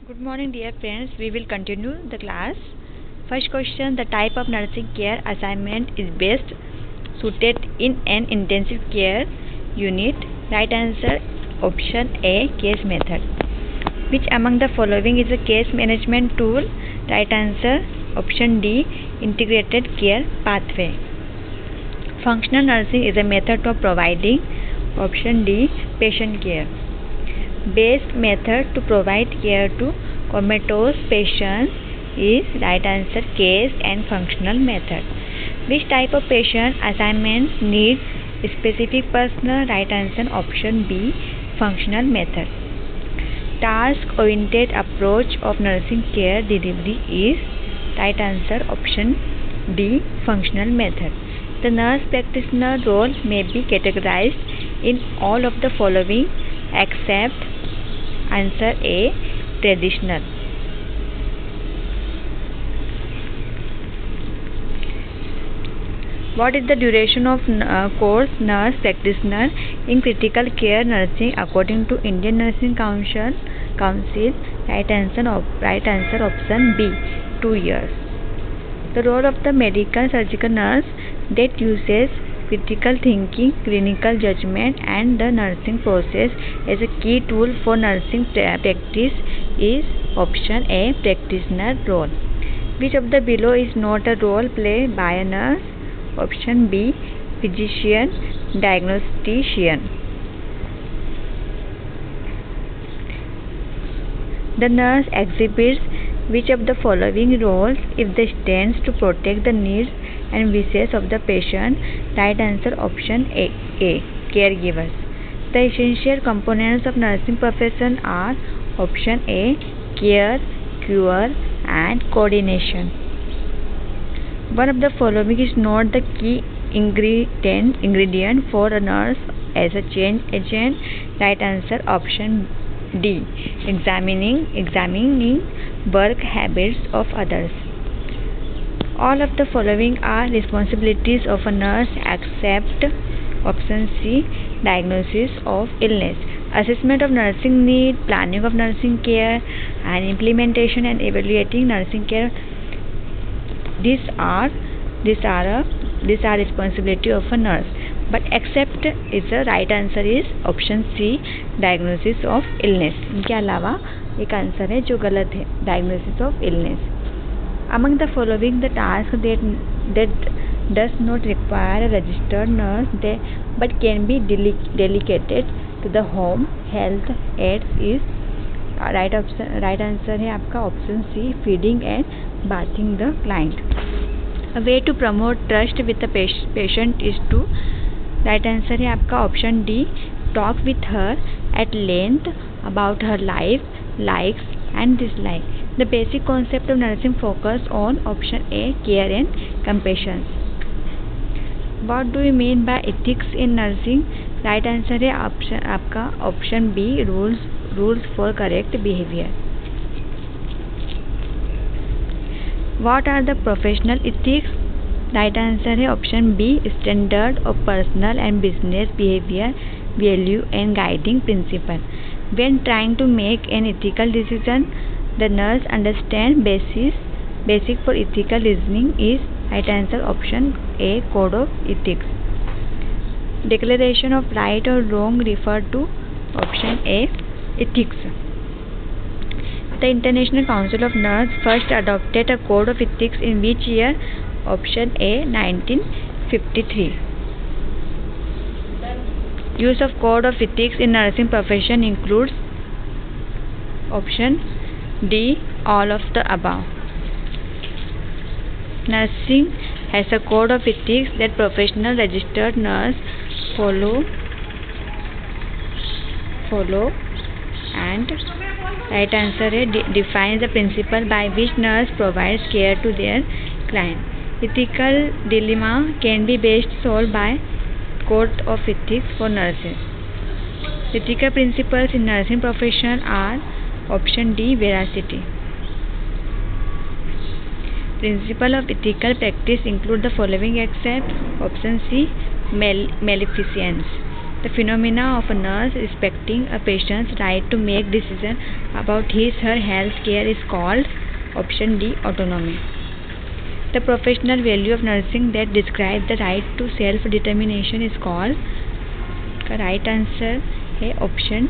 Good morning, dear friends. We will continue the class. First question: the type of nursing care assignment is best suited in an intensive care unit? Right answer option A, case method. Which among the following is a case management tool? Right answer option D, integrated care pathway. Functional nursing is a method of providing, option D, patient care. Best method to provide care to comatose patients is right answer case and functional method. Which type of patient assignments need specific personnel? Right answer option B, functional method. Task oriented approach of nursing care delivery is right answer option D, functional method. The nurse practitioner role may be categorized in all of the following except answer A, traditional. What is the duration of course nurse practitioner in critical care nursing according to Indian Nursing Council? Right answer option B, 2 years. The role of the medical surgical nurse that uses critical thinking, clinical judgment and the nursing process as a key tool for nursing practice is option A, practitioner role. Which of the below is not a role played by a nurse? Option B, physician, diagnostician. The nurse exhibits which of the following roles if they stands to protect the needs and wishes of the patient? Right answer option A, caregivers. The essential components of nursing profession are option A, care, cure and coordination. One of the following is not the key ingredient for a nurse as a change agent. Right answer option D, examining work habits of others. All of the following are responsibilities of a nurse except option C, diagnosis of illness, assessment of nursing need, planning of nursing care and implementation and evaluating nursing care. These are responsibility of a nurse, but except is the right answer is option C, diagnosis of illness. इनके अलावा एक answer है जो गलत है, diagnosis of illness. Among the following the task that does not require a registered nurse but can be delegated to the home health aides is right answer है आपका option C, feeding and bathing the client. A way to promote trust with the patient is to right answer है आपका option D, talk with her at length about her life, likes and dislikes. The basic concept of nursing focus on option A, care and compassion. What do you mean by ethics in nursing? Right answer है आपका option B, rules for correct behavior. What are the professional ethics? Right answer है option B, standard of personal and business behavior, value and guiding principle. When trying to make an ethical decision, the nurse understand basic for ethical reasoning is right answer option A, code of ethics. Declaration of right or wrong refer to option A, ethics. The International Council of Nurses first adopted a code of ethics in which year? Option A, 1953. Use of code of ethics in nursing profession includes option D, all of the above. Nursing has a code of ethics that professional registered nurse follow and right answer defines the principle by which nurse provides care to their client. Ethical dilemma can be best solved by code of ethics for nurses. Ethical principles in nursing profession are option D, veracity. Principle of ethical practice include the following except option C, maleficence. The phenomena of a nurse respecting a patient's right to make decisions about his/her health care is called option D, autonomy. The professional value of nursing that describes the right to self-determination is called, का right answer है option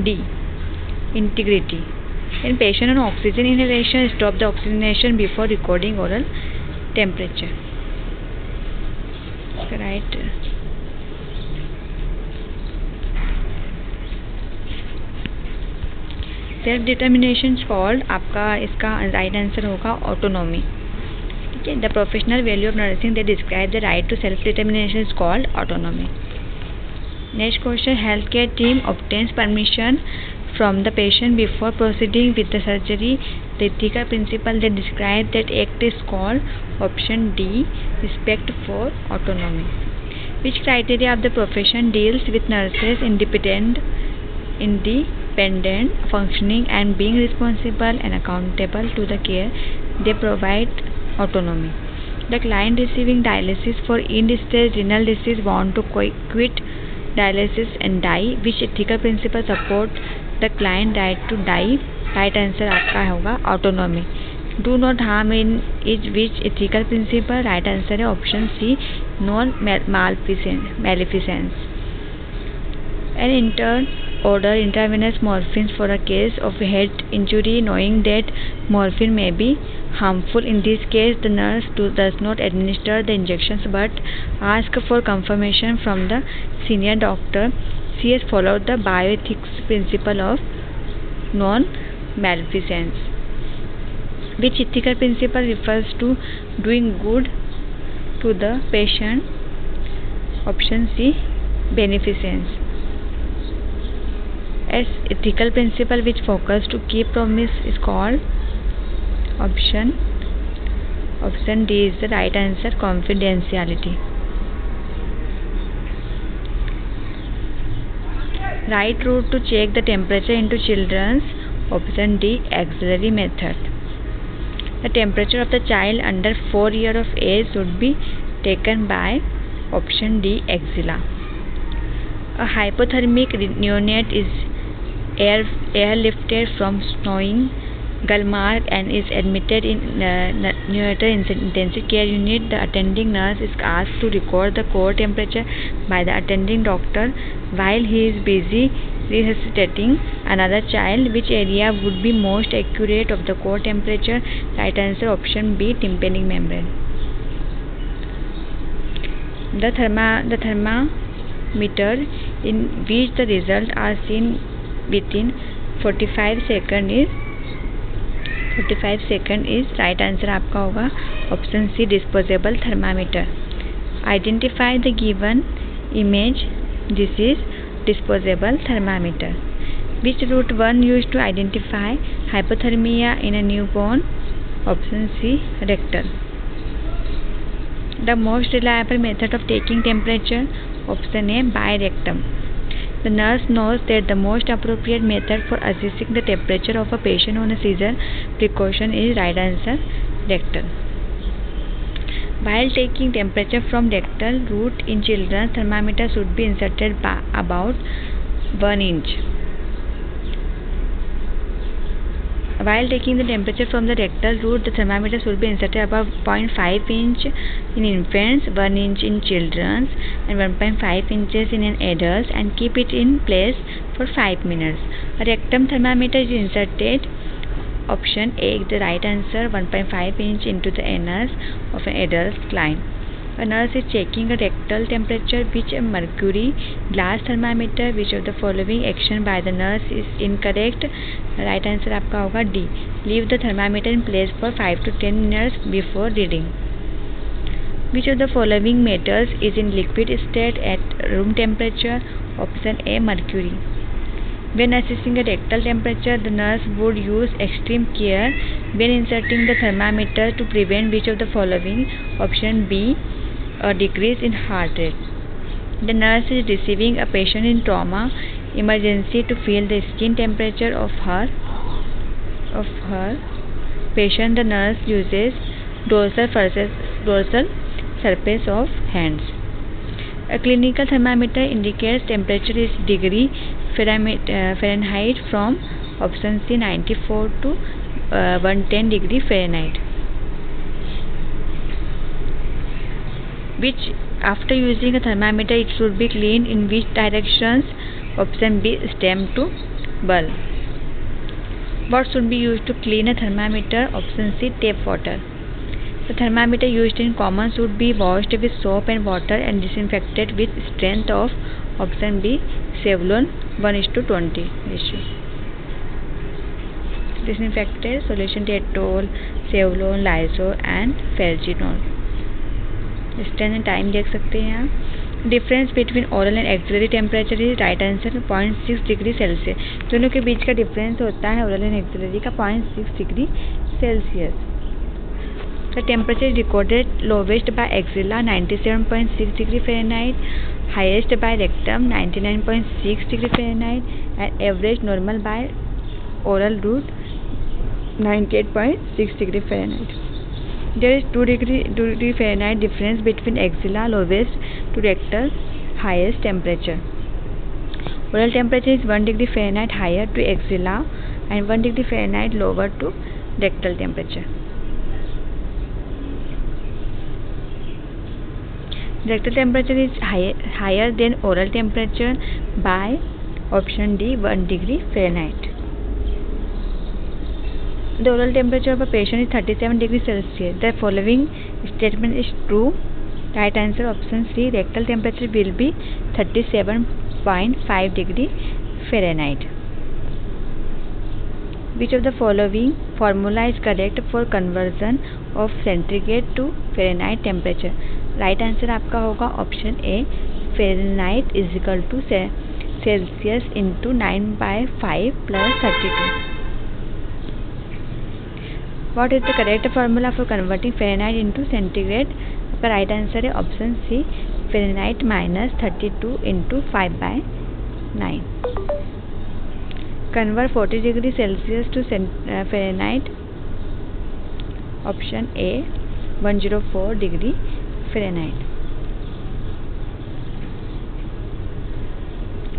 D, integrity. When patient on oxygen inhalation, stop the oxygenation before recording oral temperature. Right. Self determination called, आपका इसका right answer होगा autonomy. ठीक है. The professional value of nursing that describe the right to self determination is called autonomy. Next question, health care team obtains permission from the patient before proceeding with the surgery. The ethical principle that describes that act is called option D, respect for autonomy. Which criteria of the profession deals with nurses independent functioning and being responsible and accountable to the care they provide autonomy? The client receiving dialysis for end-stage renal disease want to quit dialysis and die. Which ethical principle support the client right to die? Right answer आपका होगा autonomy. Do not harm in which ethical principle? Right answer है option C, non maleficence. An intern order intravenous morphine for a case of head injury, knowing that morphine may be harmful. In this case, the nurse does not administer the injections but asks for confirmation from the senior doctor. She has followed the bioethics principle of non-maleficence. Which ethical principle refers to doing good to the patient? Option C, beneficence. As ethical principle which focus to keep promise is called option D is the right answer, confidentiality. Right route to check the temperature into children's, option D, auxiliary method. The temperature of the child under 4 years of age should be taken by option D, axilla. A hypothermic neonate is airlifted from snowing Gulmarg and is admitted in neonatal intensive care unit. The attending nurse is asked to record the core temperature by the attending doctor while he is busy resuscitating another child. Which area would be most accurate of the core temperature? Right answer option B, tympanic membrane. The thermometer in which the results are seen within 45 second is right answer आपका होगा option C, disposable thermometer. Identify the given image. This is disposable thermometer. Which route one use to identify hypothermia in a newborn? Option C, rectal. The most reliable method of taking temperature? Option A, by rectum. The nurse knows that the most appropriate method for assessing the temperature of a patient on a seizure precaution is right answer, rectal. While taking temperature from rectal route in children, thermometer should be inserted by about 1 inch. While taking the temperature from the rectal route, the thermometer should be inserted above 0.5 inch in infants, 1 inch in children, and 1.5 inches in adults, and keep it in place for 5 minutes. A rectum thermometer is inserted, option A, the right answer, 1.5 inch into the anus of an adult client. A nurse is checking a rectal temperature with a mercury glass thermometer. Which of the following action by the nurse is incorrect? Right answer आपका होगा D. Leave the thermometer in place for 5 to 10 minutes before reading. Which of the following metals is in liquid state at room temperature? Option A, mercury. When assessing a rectal temperature, the nurse would use extreme care when inserting the thermometer to prevent which of the following? Option B, a decrease in heart rate. The nurse is receiving a patient in trauma emergency to feel the skin temperature of her patient. The nurse uses dorsal surface of hands. A clinical thermometer indicates temperature is degree Fahrenheit from option C 94 to 110 degree Fahrenheit. Which after using a thermometer it should be cleaned in which directions? Option B stem to bulb. What should be used to clean a thermometer? Option C tap water. The thermometer used in common should be washed with soap and water and disinfected with strength of option B Savlon 1:20 ratio. Disinfected solution Dettol, Savlon, Lysol and Felginol. Stand and time देख सकते हैं आप। Difference between oral and axillary temperature is right answer 0.6 degree Celsius. दोनों के बीच का difference होता है oral and axillary का 0.6 degree Celsius. The temperature is recorded lowest by axilla 97.6 degree Fahrenheit, highest by rectum 99.6 degree Fahrenheit, and average normal by oral route 98.6 degree Fahrenheit. There is 2 degree Fahrenheit difference between axilla lowest to rectal highest temperature. Oral temperature is 1 degree Fahrenheit higher to axilla and 1 degree Fahrenheit lower to rectal temperature. Rectal temperature is higher than oral temperature by option D 1 degree Fahrenheit. The oral temperature of a patient is 37 degrees Celsius. The following statement is true. Right answer option C. Rectal temperature will be 37.5 degree Fahrenheit. Which of the following formula is correct for conversion of centigrade to Fahrenheit temperature? Right answer आपका होगा option A Fahrenheit is equal to Celsius into 9/5 plus 32. What is the correct formula for converting Fahrenheit into centigrade? आपका right answer है option C Fahrenheit minus 32 into 5/9. Convert 40 degree Celsius to Fahrenheit option A 104 degree Fahrenheit.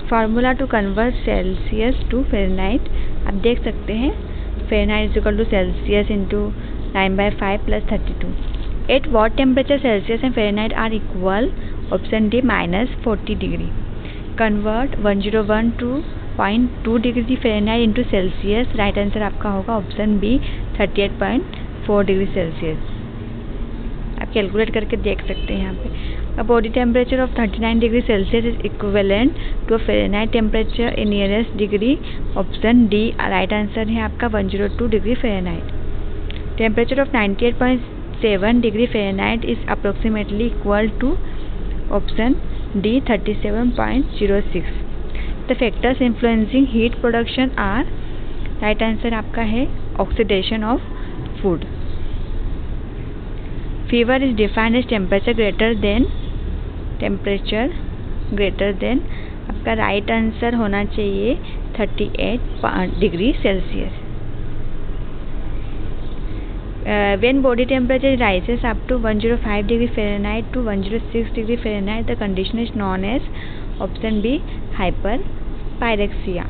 Formula to convert Celsius to Fahrenheit आप देख सकते हैं Fahrenheit is equal to Celsius into 9/5 plus 32. Eight what temperature Celsius and Fahrenheit are equal? Option D -40 degree. Convert 101 to 0.2 degree Fahrenheit into Celsius. Right answer आपका होगा option B 38.4 degree Celsius. आप calculate करके देख सकते हैं यहाँ पे. A body temperature of 39 degree Celsius is equivalent to Fahrenheit temperature in nearest degree. Option D right answer है आपका 102 degree Fahrenheit. Temperature of 98.7 degree Fahrenheit is approximately equal to option D 37.06. The factors influencing heat production are. Right answer आपका है oxidation of food. Fever is defined as temperature greater than आपका right answer होना चाहिए 38 degree Celsius. When body temperature rises up to 105 degree Fahrenheit to 106 degree Fahrenheit, the condition is known as option B hyperpyrexia.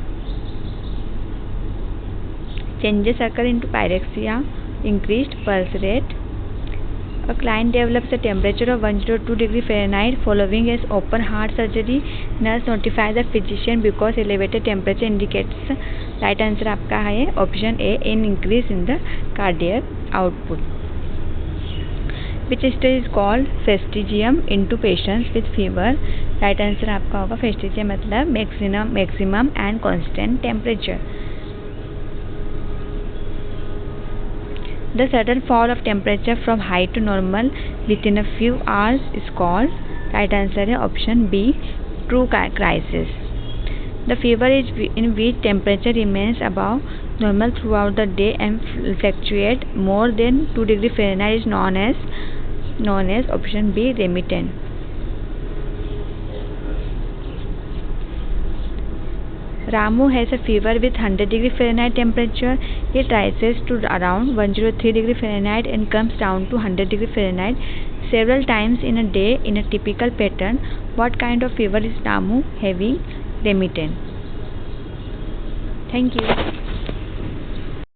Changes occur into pyrexia, increased pulse rate. A client develops a temperature of 102 degree Fahrenheit following as open heart surgery. Nurse notifies the physician because elevated temperature indicates. Right answer आपका है option A an increase in the cardiac output. Which study is called fastigium into patients with fever? Right answer आपका होगा fastigium मतलब maximum and constant temperature. The sudden fall of temperature from high to normal within a few hours is called. Right answer है option B true crisis. The fever is in which temperature remains above normal throughout the day and fluctuate more than 2 degree Fahrenheit is known as option B remittent. Ramu has a fever with 100 degree Fahrenheit temperature. It rises to around 103 degree Fahrenheit and comes down to 100 degree Fahrenheit. several times in a day in a typical pattern. What kind of fever is Damu having? Remittent. Thank you.